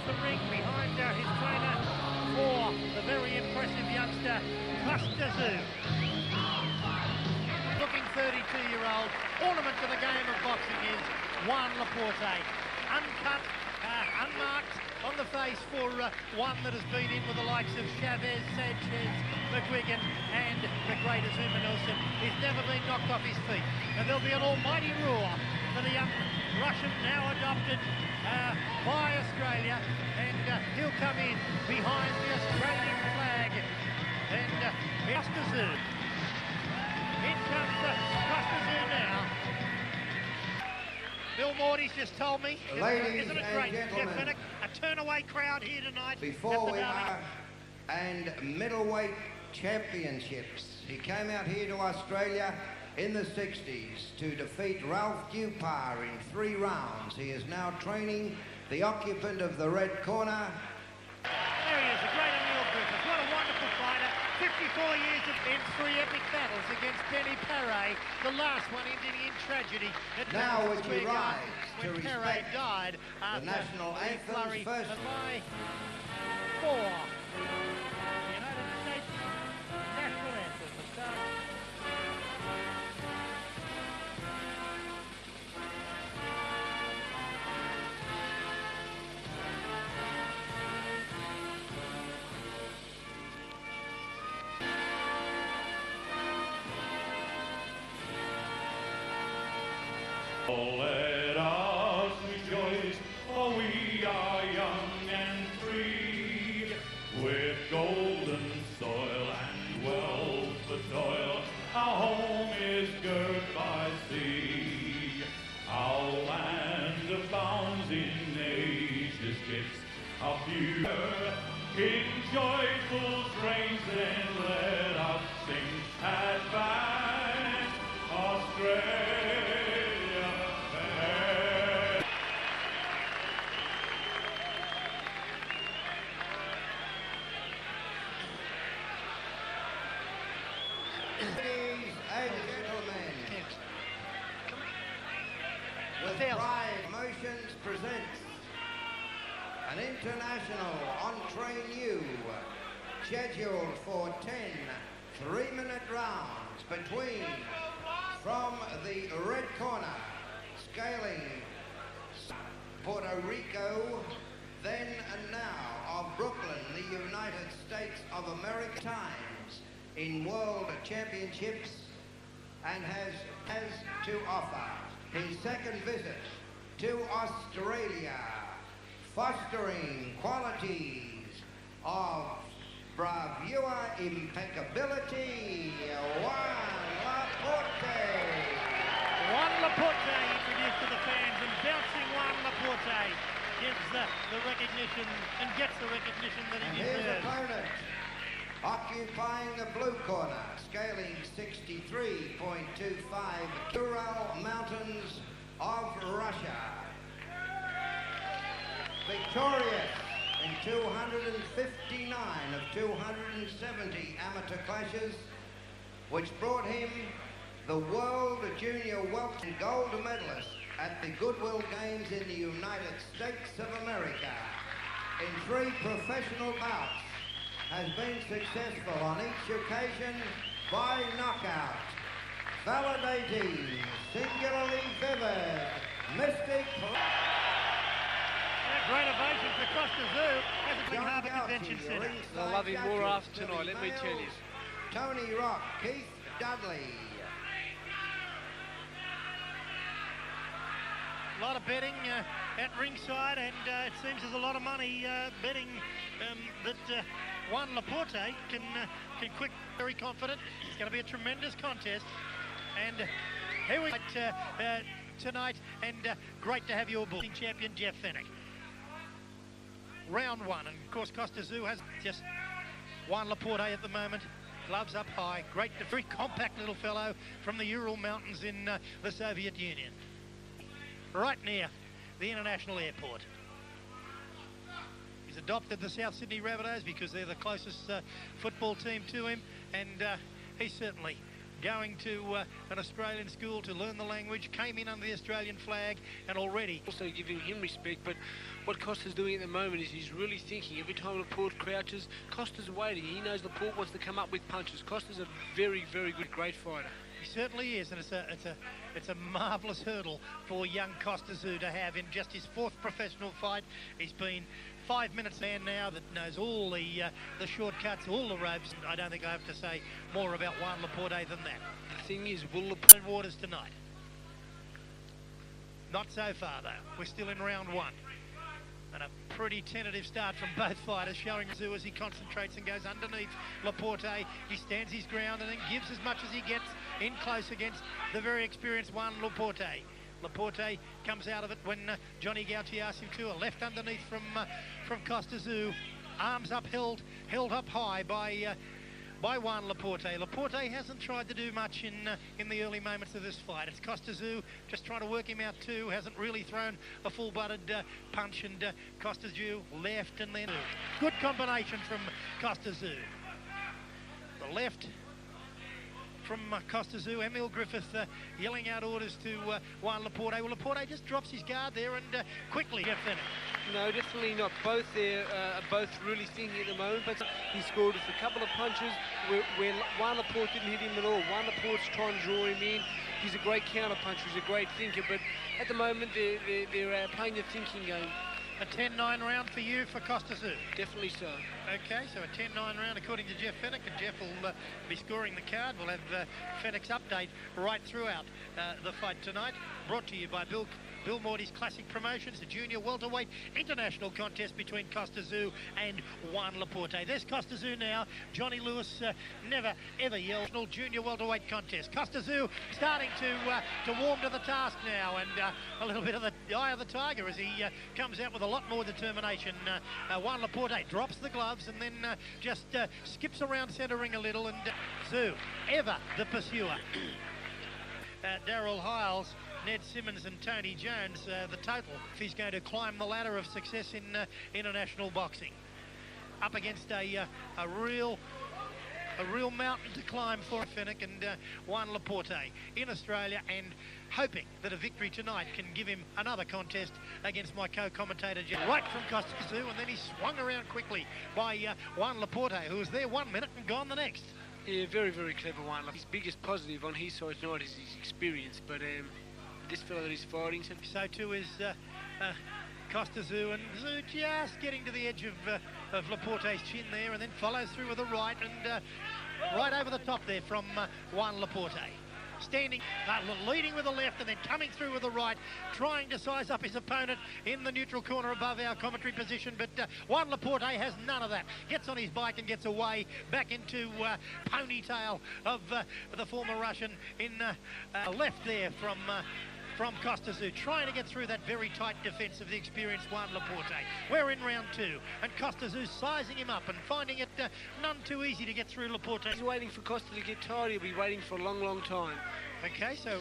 the ring behind his trainer for the very impressive youngster, Tszyu. Looking 32-year-old, ornament to the game of boxing is Juan Laporte. Uncut, unmarked on the face for one that has been in with the likes of Chavez, Sanchez, McGuigan and the great Tszyu Nelson. He's never been knocked off his feet. And there'll be an almighty roar for the young Russian, now adopted by Australia. And he'll come in behind the Australian flag. And Tszyu. In comes Tszyu now. Bill Morty's just told me, isn't it great, Jeff Fennick? A turnaway crowd here tonight. Before we are and middleweight championships. He came out here to Australia in the 60s to defeat Ralph Dupar in 3 rounds. He is now training the occupant of the red corner. There he is, the great Emil Griffith. What a wonderful fighter. 54 years in 3 epic battles against Benny Paré. The last one ending in tragedy. Now would you rise to respect died the national anthem first? For the United States national anthem. The start. Oh, let us rejoice, for we are young and free, with golden soil and wealth for toil. Our home is girt by sea. Our land abounds in nature's gifts. Our future in joyful strains, then let us sing, advance, Australia. Ladies and gentlemen, with pride, Motions presents an international on-train you, scheduled for 10 3-minute rounds between, from the red corner, scaling Puerto Rico, then and now of Brooklyn, the United States of America, times in World Championships, and has to offer his second visit to Australia, fostering qualities of bravura, impeccability. Juan Laporte. Juan Laporte introduced to the fans, and bouncing Juan Laporte gives the recognition and gets the recognition that he deserves. His opponent, occupying the blue corner, scaling 63.25, Ural Mountains of Russia. Victorious in 259 of 270 amateur clashes, which brought him the World Junior Welter and gold medalist at the Goodwill Games in the United States of America. In 3 professional bouts, has been successful on each occasion by knockout, validating, singularly vivid, mystic. A great ovation for Tszyu as a Big Harbour Convention Centre. They'll love him more after tonight, let me tell you. Tony Rock, Keith Dudley. A lot of betting at ringside, and it seems there's a lot of money betting that Juan Laporte can quick, very confident. It's going to be a tremendous contest, and here we are tonight, and great to have you aboard, champion Jeff Fennick. Round 1, and of course Tszyu has just Juan Laporte at the moment. Gloves up high, great, very compact little fellow from the Ural Mountains in the Soviet Union, right near the international airport. He's adopted the South Sydney Rabbitohs because they're the closest football team to him, and he's certainly going to an Australian school to learn the language, came in under the Australian flag, and already Also giving him respect, but what Costa's doing at the moment is he's really thinking. Every time Laporte crouches, Costa's waiting. He knows Laporte wants to come up with punches. Costa's a very, very good, great fighter. he certainly is, and it's a marvellous hurdle for young Tszyu to have in just his 4th professional fight. He's been 5 minutes man now that knows all the shortcuts, all the ropes. I don't think I have to say more about Juan Laporte than that. The thing is, will Laporte waters tonight? Not so far though. We're still in round 1. And a pretty tentative start from both fighters, showing Tszyu as he concentrates and goes underneath Laporte. He stands his ground and then gives as much as he gets in close against the very experienced Juan Laporte. Laporte comes out of it when Johnny Gauthier asks him to. A left underneath from Tszyu. Arms upheld, held up high by Juan Laporte. Laporte hasn't tried to do much in the early moments of this fight. It's Tszyu just trying to work him out too. Hasn't really thrown a full-butted punch, and Tszyu left and then good combination from Tszyu. The left from Tszyu. Emil Griffith yelling out orders to Juan Laporte. Well, Laporte just drops his guard there and quickly gets in it. No, definitely not. Both there are both really thinking at the moment, but he scored with a couple of punches where Juan Laporte didn't hit him at all. Juan Laporte's trying to draw him in. He's a great counter puncher, he's a great thinker, but at the moment they're playing the thinking game. A 10-9 round for you for Tszyu? Definitely so. Okay, so a 10-9 round according to Jeff Fennick, and Jeff will be scoring the card. We'll have Fennick's update right throughout the fight tonight. Brought to you by Bill Morty's Classic Promotions, the junior welterweight international contest between Tszyu and Juan Laporte. There's Tszyu now. Johnny Lewis never ever yelled. Junior welterweight contest. Tszyu starting to warm to the task now, and a little bit of the eye of the tiger as he comes out with a lot more determination. Juan Laporte drops the gloves and then just skips around centre ring a little, and Tszyu, ever the pursuer. Daryl Hiles, Ned Simmons and Tony Jones, the total if he's going to climb the ladder of success in international boxing. Up against a real mountain to climb for Fennick and Juan Laporte in Australia, and hoping that a victory tonight can give him another contest against my co-commentator right from Tszyu, and then he's swung around quickly by Juan Laporte, who was there 1 minute and gone the next. Yeah, very, very clever one. His biggest positive on his side tonight is his experience, but this fellow that he's fighting... So too is Tszyu, and Tszyu just getting to the edge of Laporte's chin there, and then follows through with a right, and right over the top there from Juan Laporte. Standing, leading with the left and then coming through with the right, trying to size up his opponent in the neutral corner above our commentary position, but Juan Laporte has none of that. Gets on his bike and gets away back into ponytail of the former Russian in left there from Tszyu, trying to get through that very tight defence of the experienced Juan Laporte. We're in round 2, and Tszyu sizing him up and finding it none too easy to get through Laporte. He's waiting for Costa to get tired. He'll be waiting for a long, long time. Okay, so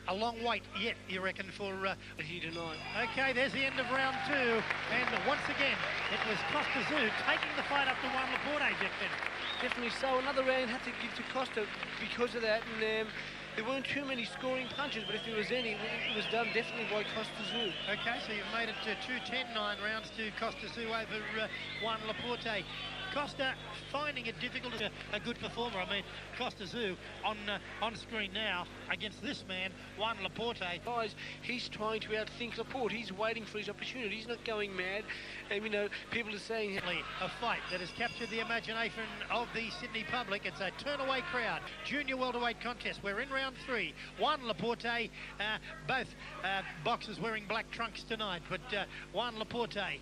a long wait yet, you reckon, for here tonight. Okay, there's the end of round 2, and once again, it was Tszyu taking the fight up to Juan Laporte, Jeff Fennick. Definitely so. Another round had to give to Costa because of that, and there weren't too many scoring punches, but if there was any, it was done definitely by Tszyu. Okay, so you've made it to 10-9 rounds to Tszyu over Juan Laporte. Costa finding it difficult, a good performer. I mean, Tszyu on screen now against this man, Juan Laporte. Guys, he's trying to outthink Laporte. He's waiting for his opportunity. He's not going mad. And, you know, people are saying... A fight that has captured the imagination of the Sydney public. It's a turn-away crowd. Junior welterweight contest. We're in round 3. Juan Laporte, both boxers wearing black trunks tonight, but Juan Laporte,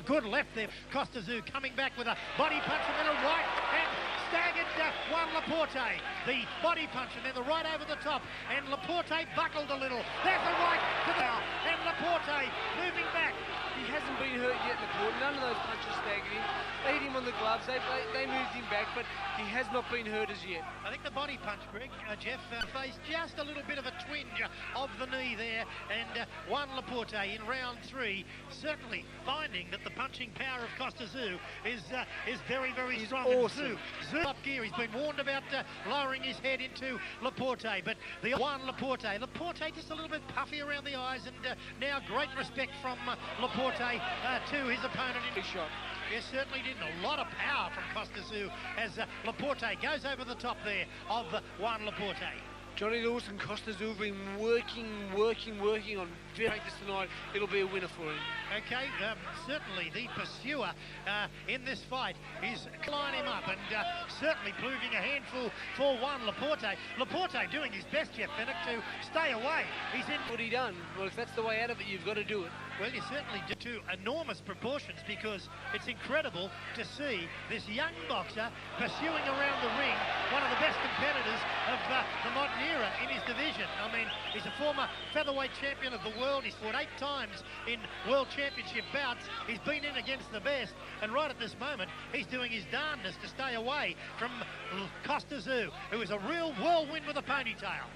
good left there. Tszyu coming back with a body punch and then a right, and staggered Juan Laporte. The body punch and then the right over the top, and Laporte buckled a little. There's a right to the and Laporte moving back. He hasn't been hurt yet, Laporte. None of those punches staggered him. They hit him on the gloves. They moved him back, but he has not been hurt as yet. I think the body punch, Greg, Jeff, faced just a little bit of a twinge of the knee there, and Juan Laporte in round 3, certainly finding that the punching power of Tszyu is very, very strong. Awesome. Tszyu up gear. He's been warned about lowering his head into Laporte, but the Juan Laporte just a little bit puffy around the eyes, and now great respect from Laporte to his opponent in his shot. Yes, certainly didn't. A lot of power from Tszyu as Laporte goes over the top there of Juan Laporte. Johnny Lawson, Tszyu have been working on this tonight. It'll be a winner for him. Okay, certainly the pursuer in this fight is lining him up, and certainly proving a handful for Juan Laporte. Laporte doing his best, Jeff Fennick, to stay away. He's in. What he done? Well, if that's the way out of it, you've got to do it. Well, you certainly do, to enormous proportions, because it's incredible to see this young boxer pursuing around the ring one of the best competitors of the modern era in his division. I mean, he's a former featherweight champion of the world. He's fought 8 times in world championship bouts. He's been in against the best, and right at this moment, he's doing his darndest to stay away from Tszyu, who is a real whirlwind with a ponytail.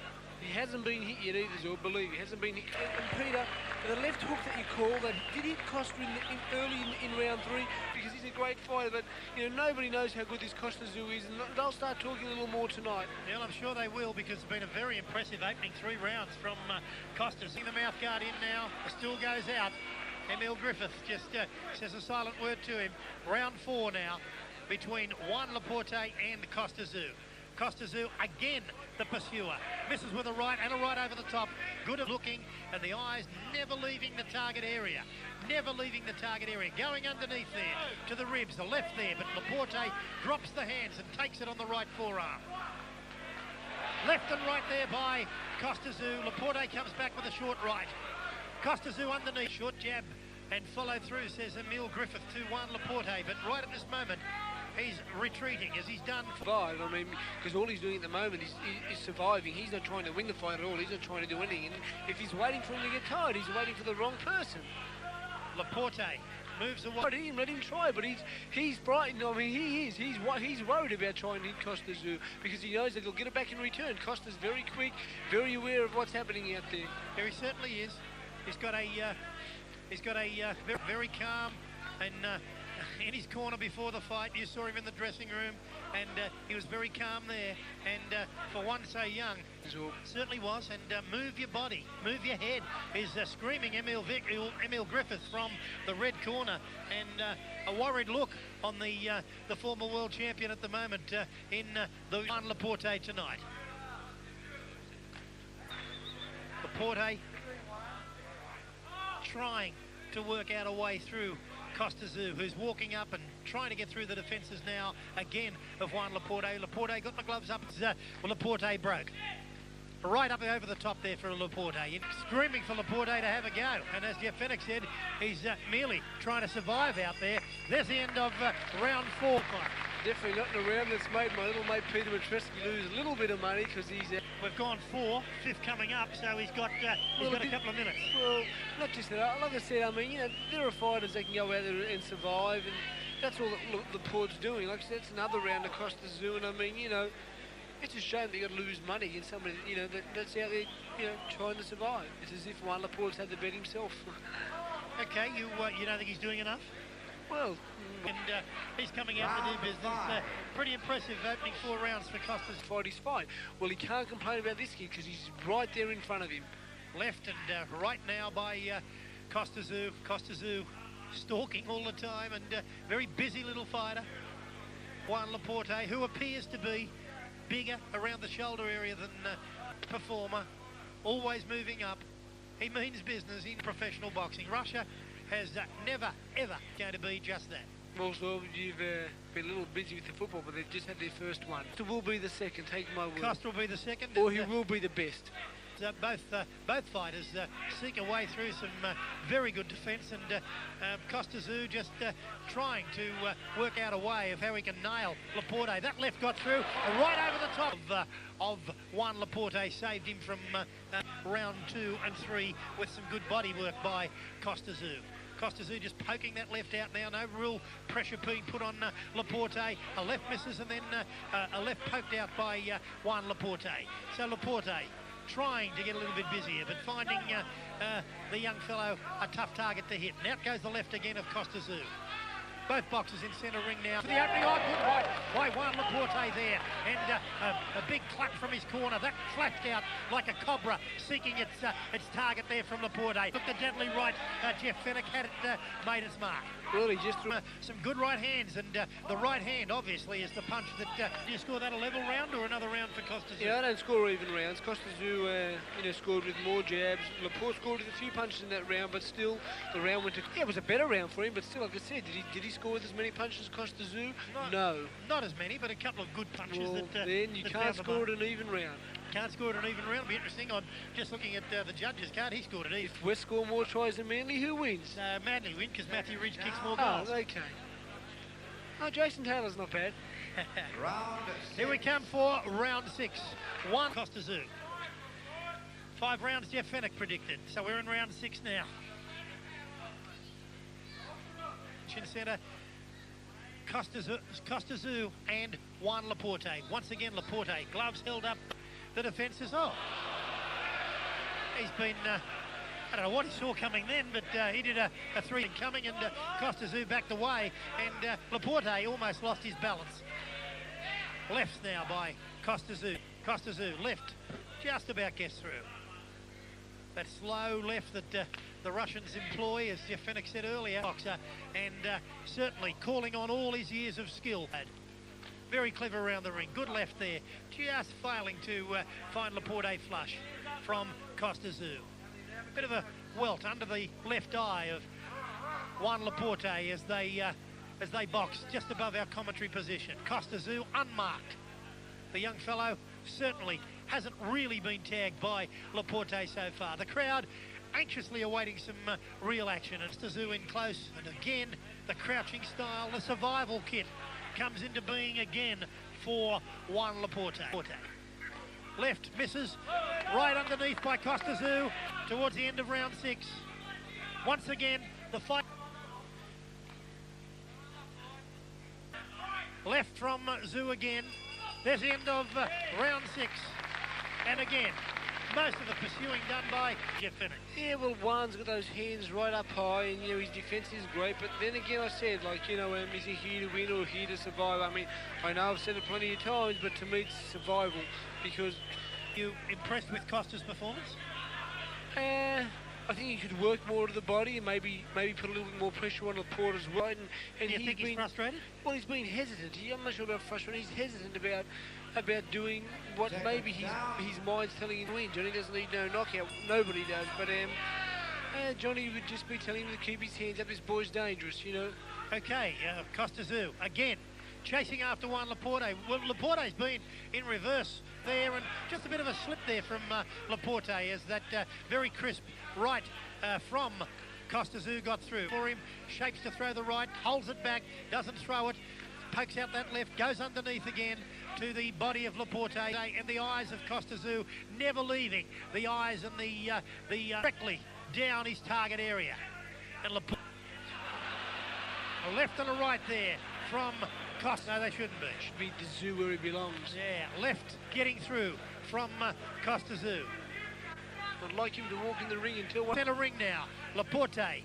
He hasn't been hit yet either, Zor, believe me. He hasn't been hit. And Peter, the left hook that you call, that did hit Costa early in round 3, because he's a great fighter, but you know, nobody knows how good this Tszyu is, and they'll start talking a little more tonight. Yeah, well, I'm sure they will, because it's been a very impressive opening 3 rounds from Costa. Seeing the mouth guard in now, still goes out. Emil Griffith just says a silent word to him. Round 4 now between Juan Laporte and Tszyu. Tszyu again, the pursuer, misses with a right and a right over the top, good at looking, and the eyes never leaving the target area, going underneath there to the ribs, the left there, but Laporte drops the hands and takes it on the right forearm. Left and right there by Tszyu. Laporte comes back with a short right. Tszyu underneath, short jab and follow through, says Emil Griffith to Juan Laporte, but right at this moment he's retreating, as he's done. I mean, because all he's doing at the moment is surviving. He's not trying to win the fight at all. He's not trying to do anything. And if he's waiting for him to get tired, he's waiting for the wrong person. Laporte moves away. Let him try, but he's frightened. I mean, he is. He's worried about trying to hit Tszyu, because he knows that he'll get it back in return. Costa's very quick, very aware of what's happening out there. Yeah, he certainly is. He's got a very calm and. In his corner before the fight. You saw him in the dressing room, and he was very calm there, and for one so young, certainly was. And move your body, move your head, is screaming Emil Griffith from the red corner, and a worried look on the former world champion at the moment in the Juan Laporte tonight. Laporte trying to work out a way through Tszyu, who's walking up and trying to get through the defences now again of Juan Laporte. Laporte got the gloves up. Laporte broke. Right up over the top there for Laporte. Screaming for Laporte to have a go. And as Jeff Fennick said, he's merely trying to survive out there. There's the end of round 4. Definitely not in a round that's made my little mate Peter Matreski lose a little bit of money, because he's... We've gone 4, 5th coming up, so he's got a couple of minutes. Well, not just that. Like I said, I mean, you know, there are fighters that can go out there and survive, and that's all that Laporte's doing. Like I said, it's another round across the zoo, and I mean, you know, it's a shame that you got to lose money against somebody, you know, that's out there, you know, trying to survive. It's as if Juan Laporte's had the bet himself. Okay, you don't think he's doing enough? Well, and he's coming out to do business. Pretty impressive opening 4 rounds for Costa's. Fight his fight. Well, he can't complain about this kid, because he's right there in front of him. Left and right now by Tszyu. Tszyu stalking all the time, and very busy little fighter. Juan Laporte, who appears to be bigger around the shoulder area than performer, always moving up. He means business in professional boxing. Russia has never, ever going to be just that. Also, you've been a little busy with the football, but they've just had their first one. Costa will be the second, take my word. Costa will be the second. Or he will be the best. Both fighters seek a way through some very good defence, and Tszyu just trying to work out a way of how he can nail Laporte. That left got through, and right over the top of Juan Laporte, saved him from round 2 and 3 with some good body work by Tszyu. Tszyu just poking that left out now. No real pressure being put on Laporte. A left misses and then a left poked out by Juan Laporte. So Laporte trying to get a little bit busier, but finding the young fellow a tough target to hit. And out goes the left again of Tszyu. Both boxes in centre ring now. For the opening, good right by Juan Laporte there. And a big clap from his corner. That flashed out like a cobra, seeking its target there from Laporte. Looked the deadly right. Jeff Fenech had it made its mark. Really, just threw some good right hands, and the right hand obviously is the punch that do you score that a level round or another round for Tszyu? Yeah, I don't score even rounds. Tszyu, scored with more jabs. Laporte scored with a few punches in that round, but still the round went to. Yeah, it was a better round for him, but still, like I said, did he score with as many punches as Tszyu? No, not as many, but a couple of good punches. Well, then you can't score it an even round. Can't score it an even round. It'll be interesting. I'm just looking at the judges' card. He scored it even. If West score more tries than Manly, who wins? Manly win because Matthew Ridge kicks more goals. Oh, okay. Oh, Jason Taylor's not bad. Round 6. Here we come for round 6. 1 Tszyu. 5 rounds Jeff Fenech predicted. So we're in round 6 now. Chin centre. Tszyu and Juan Laporte. Once again, Laporte. Gloves held up. The defences. Oh, he's been. I don't know what he saw coming then, but he did a 3 coming, and Tszyu backed away, and Laporte almost lost his balance. Left now by Tszyu. Tszyu left, just about gets through. That slow left that the Russians employ, as Jeff Fenech said earlier, boxer, and certainly calling on all his years of skill. Very clever around the ring. Good left there. Just failing to find Laporte flush from Tszyu. Bit of a welt under the left eye of Juan Laporte as they box just above our commentary position. Tszyu unmarked. The young fellow certainly hasn't really been tagged by Laporte so far. The crowd anxiously awaiting some real action. And Tszyu in close, and again the crouching style, the survival kit comes into being again for Juan Laporte. Left misses, right underneath by Tszyu towards the end of round 6. Once again, the fight. Left from Tszyu again. There's the end of round 6. And again, most of the pursuing done by Jeff Fenech. Yeah, well, Juan's got those hands right up high, and his defence is great. But then again, I said, is he here to win or here to survive? I mean, I know I've said it plenty of times, but to me, it's survival. Because you impressed with Costa's performance? I think he could work more to the body and maybe put a little bit more pressure on Laporte as well. And do you think he's frustrated? Well, he's been hesitant. I'm not sure about frustrated. He's hesitant about doing what maybe his mind's telling him to win. Johnny doesn't need no knockout. Nobody does. But Johnny would just be telling him to keep his hands up. This boy's dangerous, Okay, Tszyu again chasing after Juan Laporte. Well, Laporte's been in reverse there, and just a bit of a slip there from Laporte as that very crisp right from Tszyu got through. For him, shapes to throw the right, holds it back, doesn't throw it, pokes out that left, goes underneath again to the body of Laporte, and the eyes of Tszyu never leaving the eyes and the directly down his target area. And Laporte, a left and a right there from Tszyu. No, they shouldn't be. Should be Tszyu where he belongs. Yeah, left getting through from Tszyu. I'd like him to walk in the ring until one. Centre ring now. Laporte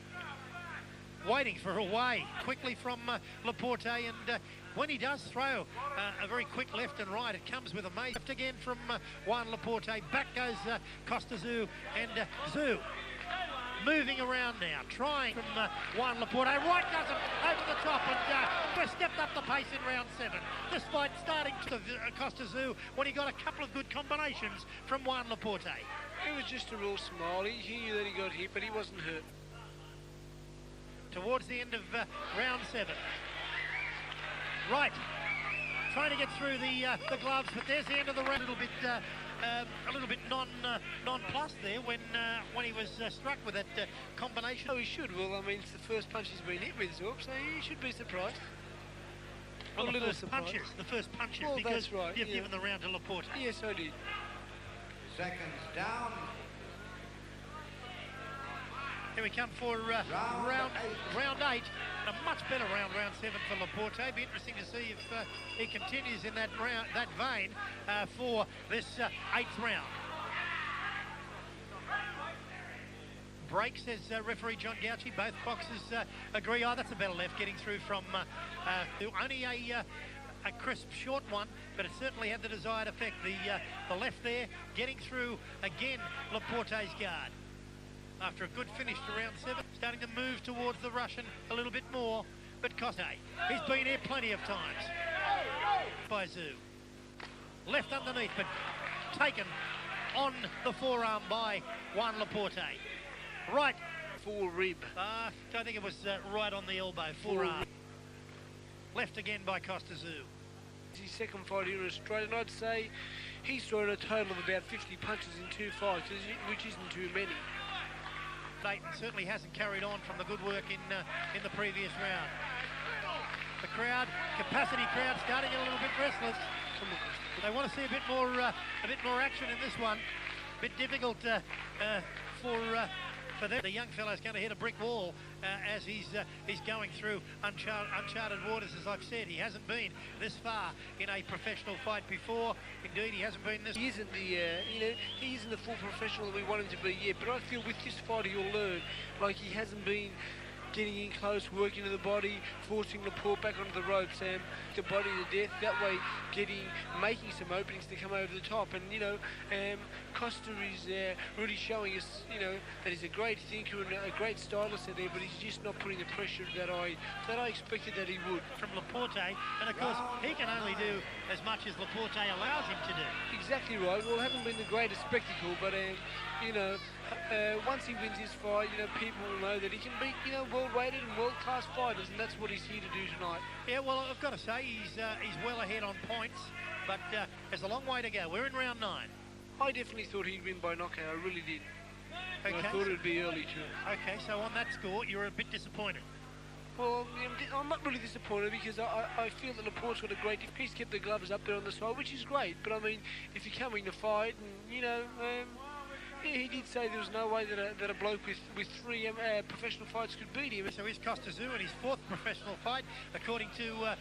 waiting for a way quickly from Laporte, and when he does throw a very quick left and right, it comes with a maze. Left again from Juan Laporte. Back goes Tszyu, and Tszyu moving around now, trying from Juan Laporte. Right does it over the top, and stepped up the pace in round 7. This fight starting to Tszyu when he got a couple of good combinations from Juan Laporte. It was just a real smile. He knew that he got hit, but he wasn't hurt. Towards the end of round 7. Right, trying to get through the gloves, but there's the end of the round. A little bit non-plus there when he was struck with that combination. Oh, he should. Well, I mean, it's the first punch he's been hit with, so he should be surprised. Well, the first punches, well, because right, you've given the round to Laporte. Yes, I did. Seconds down. Here we come for round 8. A much better round 7 for Laporte. Be interesting to see if he continues in that vein for this 8th round. Break, says referee John Gauci. Both boxers agree. Oh, that's a better left getting through from only a crisp short one, but it certainly had the desired effect. The left there getting through again Laporte's guard. After a good finish to round 7, starting to move towards the Russian a little bit more, but Coste, he's been here plenty of times. By Tszyu. Left underneath, but taken on the forearm by Juan Laporte. Right. Full rib. Don't think it was right on the elbow. Forearm. Left again by Tszyu. It's his second fight here in Australia, and I'd say he's thrown a total of about 50 punches in 2 fights, which isn't too many. Dayton certainly hasn't carried on from the good work in the previous round. The crowd, capacity crowd, starting a little bit restless. They want to see a bit more action in this one. A bit difficult for them. The young fellow's going to hit a brick wall as he's going through uncharted waters, as I've said. He hasn't been this far in a professional fight before. Indeed, he hasn't been this. He isn't he isn't the full professional that we want him to be yet. But I feel with this fight he'll learn. Like, he hasn't been getting in close, working to the body, forcing Laporte back onto the rope, Sam, the body to death. That way, making some openings to come over the top. And Costa is really showing us, that he's a great thinker and a great stylist out there, but he's just not putting the pressure that I expected that he would. From Laporte, and of course, he can only do as much as Laporte allows him to do. Exactly right. Well, it hasn't been the greatest spectacle, but once he wins this fight, people will know that he can beat, world-rated and world-class fighters, and that's what he's here to do tonight. Yeah, well, I've got to say, he's well ahead on points, but there's a long way to go. We're in round 9. I definitely thought he'd win by knockout. I really did. Okay. I thought it'd be early too. Okay, so on that score, you're a bit disappointed. Well, I'm not really disappointed because I feel that Laporte's got a great... He's kept the gloves up there on the side, which is great. But I mean, if you're coming to fight, and he did say there was no way that a bloke with 3 professional fights could beat him. So here's Tszyu in his 4th professional fight, according to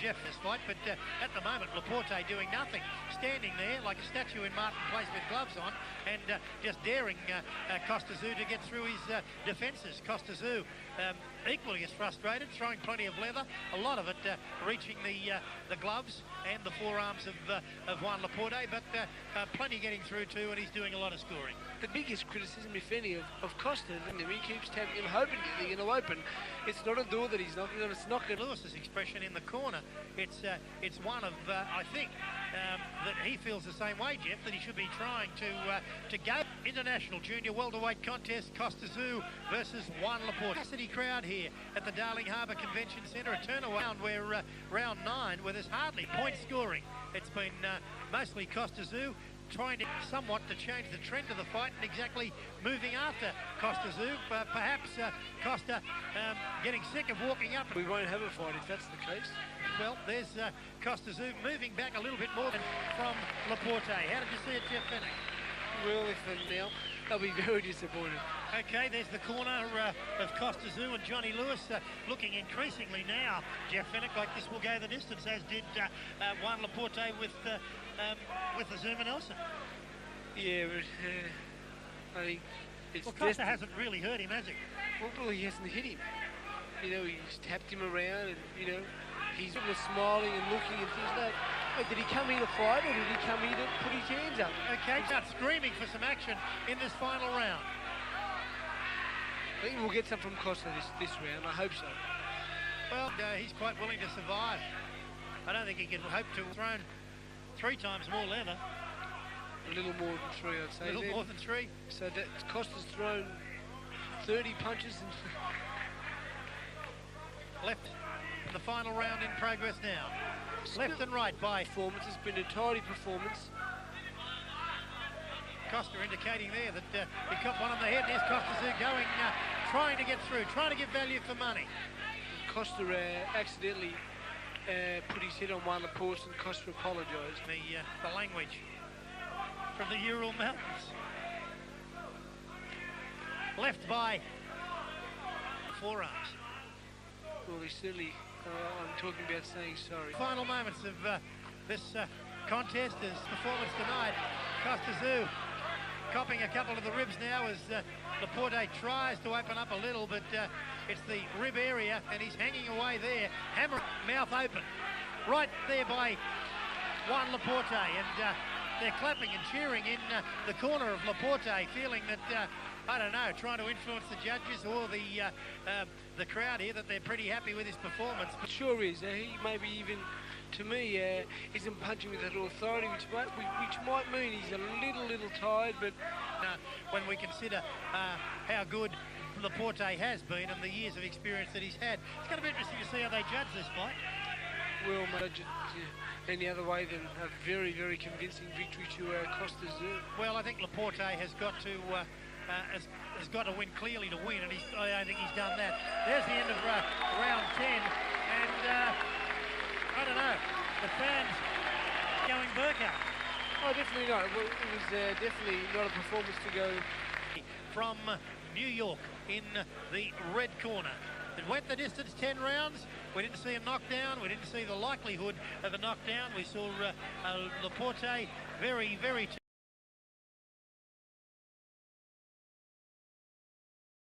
Jeff, this fight. But at the moment, Laporte doing nothing, standing there like a statue in Martin Place with gloves on, and just daring Tszyu to get through his defences. Tszyu equally as frustrated, throwing plenty of leather, a lot of it reaching the gloves and the forearms of Juan Laporte, but plenty getting through too, and he's doing a lot of scoring. The biggest criticism, if any, of Costa, he keeps tapping him, hoping they're going to open. It's not a door that he's knocking on, it's knocking. Lewis's expression in the corner, it's one of, I think, that he feels the same way, Jeff, that he should be trying to go. International Junior Welterweight Contest, Tszyu versus Juan Laporte. Capacity crowd here at the Darling Harbour Convention Centre, a turnaround where round 9, where there's hardly point scoring. It's been mostly Tszyu trying to somewhat to change the trend of the fight and exactly moving after Tszyu. Perhaps Costa getting sick of walking up. We won't have a fight if that's the case. Well, there's Tszyu moving back a little bit more than from Laporte. How did you see it, Jeff Fennick? Well, if now, they'll be very disappointed. Okay, there's the corner of Tszyu and Johnny Lewis looking increasingly now, Jeff Fennick, like this will go the distance, as did Juan Laporte with Azuma Nelson. Yeah, but I think it's... Well, Costa hasn't really hurt him, has he? Well, he hasn't hit him. He's tapped him around and, he's smiling and looking and things like that. Wait, did he come here to fight or did he come here to put his hands up? Okay, not screaming for some action in this final round. I think we'll get some from Costa this round, I hope so. Well, he's quite willing to survive. I don't think he can hope to have thrown 3 times more leather. A little more than 3, I'd say. A little more than 3. So Costa's thrown 30 punches and... Left. The final round in progress now. Left and right by... Performance has been a tidy performance. Costa indicating there that he got one on the head. There's Tszyu going, trying to get through, trying to get value for money. Costa accidentally put his head on Juan Laporte and Costa apologised. The language from the Ural Mountains. Left by forearms. Well, he certainly, I'm talking about saying sorry. Final moments of this contest as performance tonight. Tszyu copping a couple of the ribs now as Laporte tries to open up a little, but it's the rib area and he's hanging away there, hammer, mouth open, right there by Juan Laporte, and they're clapping and cheering in the corner of Laporte, feeling that, I don't know, trying to influence the judges or the crowd here, that they're pretty happy with his performance. But sure is, he maybe even, to me, isn't punching with that authority, which might mean he's a little tired, but when we consider how good Laporte has been and the years of experience that he's had, it's going to be interesting to see how they judge this fight. Well, judge it any other way than a very convincing victory to Tszyu. Well, I think Laporte has got to win clearly to win, and I think he's done that. There's the end of round 10, and I don't know, the fans going Burkhardt. Oh, definitely not. Well, it was definitely not a performance to go. From New York in the red corner. It went the distance, 10 rounds. We didn't see a knockdown. We didn't see the likelihood of a knockdown. We saw Laporte very